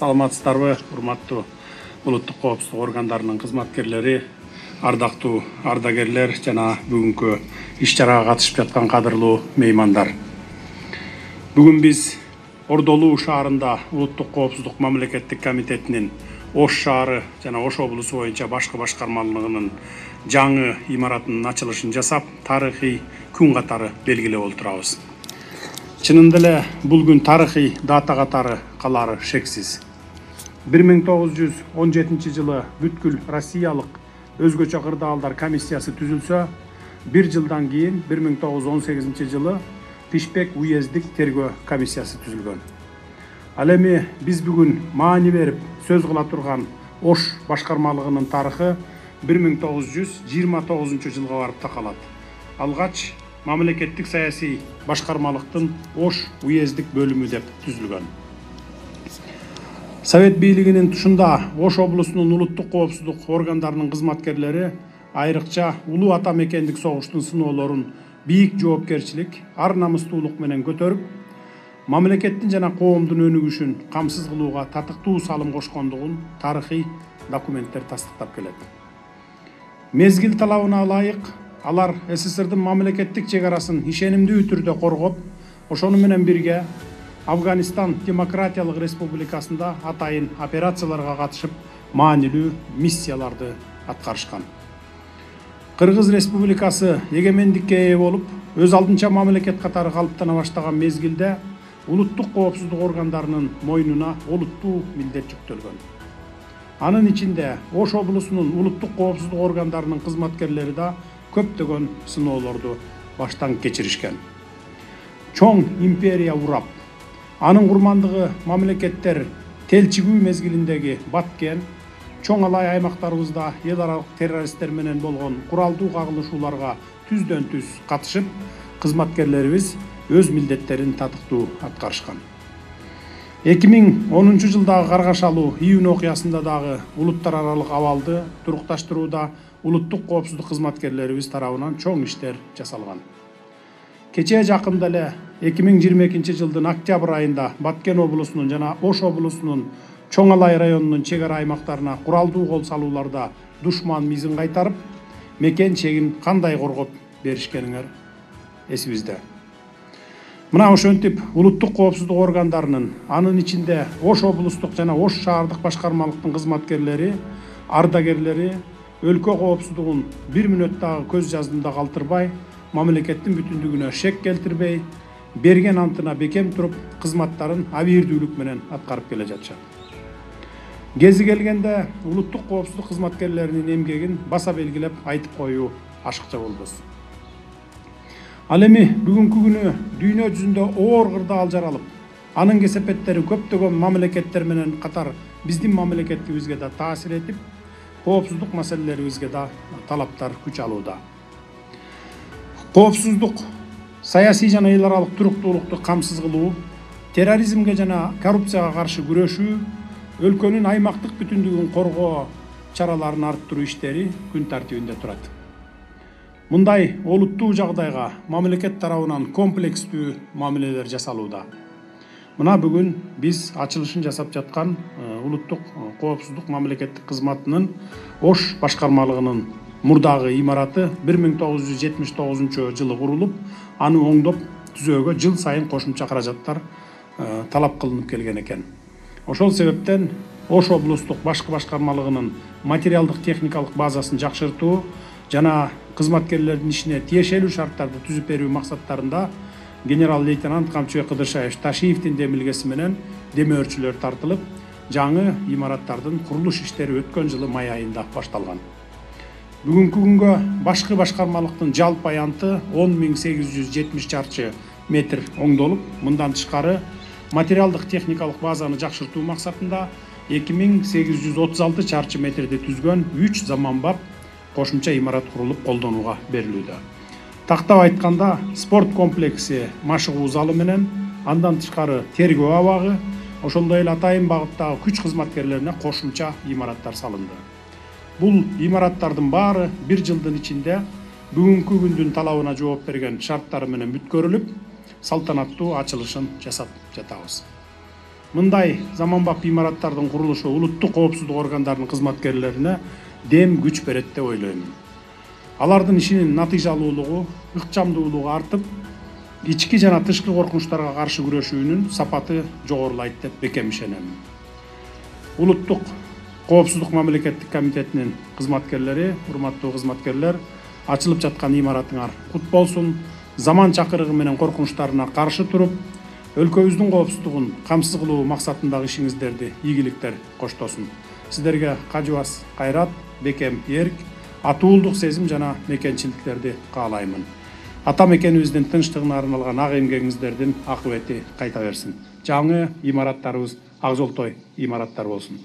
Саламатсыздарбы, урматтуу улуттук коопсуздук органдарынын кызматкерлери, ардактуу ардагерлер жана бүгүнкү иш-чарага катышып жаткан кадырлуу меймандар. Бүгүн биз Ордолуу шаарында улуттук коопсуздук мамлекеттик комитетинин Ош шаары жана Ош облусу боюнча башкы башкармалыгынын жаңы имаратынын ачылышын жасап, тарыхый күн катары белгилеп отурабыз. Чынында эле бул күн тарыхый дата катары калары шексиз. 1917 жылы бүткүл Россиялык өзгөчө кырдаалдар комиссиясы түзүлсө, бир жылдан кийин 1918 жылы Пишпек уездик тергөө комиссиясы түзүлгөн. Ал эми биз бүгүн маани берип сөз кыла турган Ош башкармалыгынын тарыхы 1929 жылга барып такалат. Алгач мамлекеттик саясий башкармалыктын Ош уездик бөлүмү деп түзүлгөн. Совет бийлигинин тушунда Ош облусунун улуттук коопсуздук органдарынын кызматкерлери айрыкча улуу ата мекендик согуштун сыноолорун бийик жоопкерчилик, ар намыстуулук менен көтөрүп, мамлекеттин жана коомдун өнүгүшүн камсыз кылууга татыктуу салым кошкондугун тарыхый документтер тастыктап келет. Мезгил талабына ылайык алар СССРдын мамлекеттик чек арасын ишенимдүү түрдө коргоп, ошону менен бирге Афганистан Демократиялык Республикасында атайын операцияларга катышып, маанилүү миссияларды аткарышкан. Кыргыз Республикасы эгемендикке ээ болуп, өз алдынча мамлекет катары калыптана баштаган мезгилде улуттук коопсуздук органдарынын мойнуна олуттуу милдет жүктөлгөн. Анын ичинде Ош облусунун улуттук коопсуздук органдарынын кызматкерлери да көптөгөн сыноолорду баштан кечиришкен. Чоң империя урап, анын курмандыгы мамлекеттер телчигүү мезгилиндеги Баткен, чоң алай аймактарыбызда эл аралык террористтер менен болгон куралдуу кагылышууларга түздөн түз катышып, кызматкерлерибиз өз милдеттерин татыктуу аткарышкан. 2010 жылдагы каргашалуу июнь окуясында дагы улуттар аралык абалды турукташтырууда улуттук коопсуздук кызматкерлерибиз тарабынан чоң иштер жасалган. Кечээ жакында эле 2022 жылдын октябрь айында Баткен облусунун жана Ош облусунун Чоң Алай районунун чек ара аймактарына куралдуу кол салууларда душман мизин кайтарып, мекен чегин кандай коргоп беришкениңер эсибизде. Мына ошентип улуттук коопсуздук органдарынын, анын ичинде Ош облустук жана Ош шаардык башкармалыктын кызматкерлери, ардагерлери өлкө коопсуздугун бир мүнөт дагы көз жаздымда калтырбай, мамлекеттин бүтүндүгүнө шек келтирбей, берген антына бекем туруп, кызматтарын абийирдүүлүк менен аткарып келе жатышат. Гези келгенде улуттук коопсуздук кызматкерлеринин эмгегин баса белгилеп айтып коюу ашыкча болбос. Ал эми бүгүнкү күнү дүйнө жүзүндө оор кырдаал жаралып, анын кесепеттери көптөгөн мамлекеттер менен катар биздин мамлекетибизге да таасир этип, коопсуздук маселелерибизге да талаптар күч алууда. Коопсуздук, саясий жана эл аралык туруктуулукту камсыз кылуу, терроризмге жана коррупцияга каршы күрөшүү, өлкөнүн аймактык бүтүндүгүн коргоо чараларын арттыруу иштери күн тартибинде турат. Мындай олуттуу жагдайга мамлекет тарабынан комплекстүү мамилелер жасалууда. Мына бүгүн биз ачылышын жасап жаткан улуттук коопсуздук мамлекеттик кызматынын Ош башкармалыгынын мурдагы имараты 1979 жылы курулуп, аны оңдоп түзөөгө жыл сайын кошумча каражаттар талап кылынып келген экен. Ошол себептен Ош облустук башкы башкармалыгынын материалдык техникалык базасын жакшыртуу жана кызматкерлердин ишине тиешелүү шарттарды түзүп берүү максаттарында генерал-лейтенант Камчыбек Кыдыршаев Ташиевдин демилгеси менен демөөрчүлөр тартылып, жаңы имараттардын курулуш иштери өткөн жылы май айында башталган. Бүгүнкү күнгө башкы башкармалыктын жалпы аянты 10.870 чарчы метр оңдолуп, мындан тышкары материалдык техникалык базаны жакшыртуу максатында 2836 чарчы метрди түзгөн 3 заманбап кошумча имарат курулуп колдонууга берилүүдө. Тактап айтканда, спорт комплекси машыгуу залы менен, андан тышкары тергөө абагы, ошондой эле атайын багыттагы күч кызматкерлерине кошумча имараттар салынды. Бул имараттардын баары бир жылдын ичинде бүгүнкү күндүн талабына жооп берген шарттары менен бүткөрүлүп, салтанаттуу ачылышын жасап жатабыз. мындай заманбап имараттардын курулушу улуттук коопсуздук органдарынын кызматкерлерине дем күч берет деп ойлойм. Алардын ишинин натыйжалуулугу, ыкчамдуулугу артып, ички жана тышкы коркунучтарга каршы күрөшүүнүн сапаты жогорулайт деп бекем ишенем. Улуттук коопсуздук мамлекеттик комитетинин кызматкерлери, урматтуу кызматкерлер, ачылып жаткан имаратыңар кут болсун. Заман чакырыгы менен коркунучтарына каршы туруп, өлкөбүздүн коопсуздугун камсыз кылуу максатындагы ишиңиздерди ийгиликтер коштосун. Сиздерге кажыбас кайрат, бекем эрк, атуулдук сезим жана мекенчиликтерди каалаймын. Ата мекенибиздин тынчтыгына арналган ак эмгегиңиздердин акыбети кайта берсин. Жаңы имараттарыбыз ак жолтой имараттар болсун.